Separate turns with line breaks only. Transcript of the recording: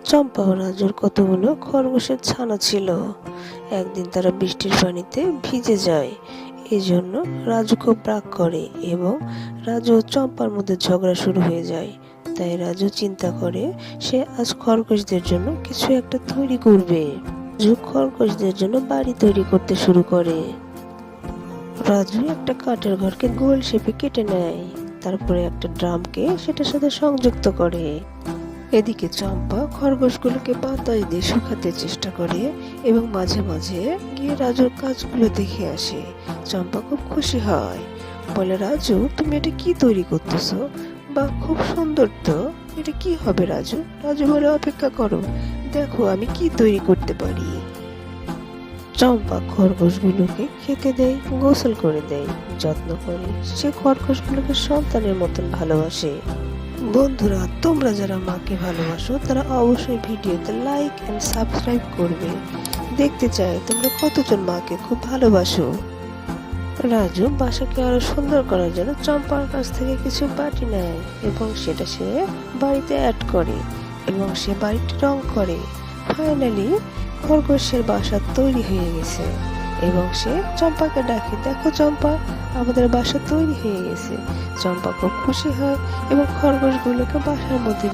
চম্পা ও রাজুর কতগুলো খরগোশের ছানা ছিল। একদিন তারা বৃষ্টির পানিতে ভিজে যায়। এজন্য রাজু খুব রাগ করে এবং রাজু ও চম্পার মধ্যে ঝগড়া শুরু হয়ে যায়। তাই রাজু চিন্তা করে সে আজ খরগোশদের জন্য কিছু একটা তৈরি করবে। রাজু খরগোশদের জন্য বাড়ি তৈরি করতে শুরু করে। রাজু একটা কাঠের ঘরকে গোল শেপে কেটে নেয়, তারপরে একটা ড্রামকে সেটার সাথে সংযুক্ত করে। এদিকে চম্পা খরগোশগুলোকে বাতাস দিয়ে শুকাতে চেষ্টা করে এবং মাঝে মাঝে গিয়ে রাজুর কাজগুলো দেখে আসে। চম্পা খুব খুশি হয়, বলে, রাজু তুমি এটা কি তৈরি করতেছো? বা খুব সুন্দর তো, এটা কি হবে রাজু? রাজু বলে, অপেক্ষা করো, দেখো আমি কি তৈরি করতে পারি। চম্পা খরগোশগুলোকে খেতে দেয়, গোসল করে দেয়, যত্ন করে। সে খরগোশগুলোকে সন্তানের মতন ভালোবাসে। বন্ধুরা, তোমরা যারা মাকে ভালোবাসো তারা অবশ্যই ভিডিওতে লাইক এন্ড সাবস্ক্রাইব করবে। দেখতে চাই তোমরা কতজন মাকে খুব ভালোবাসো। রাজু বাসাকে আরো সুন্দর করার জন্য চম্পার কাছ থেকে কিছু বাটি নেয় এবং সেটা সে বাড়িতে অ্যাড করে এবং সে বাড়িটি রং করে। ফাইনালি খরগোশের বাসা তৈরি হয়ে গেছে এবং সে চম্পাকে ডাকে, দেখো চম্পা, আমাদের বাসা তৈরি হয়ে গেছে। চম্পা খুব খুশি হয় এবং খরগোশগুলোকে বাসার মধ্যে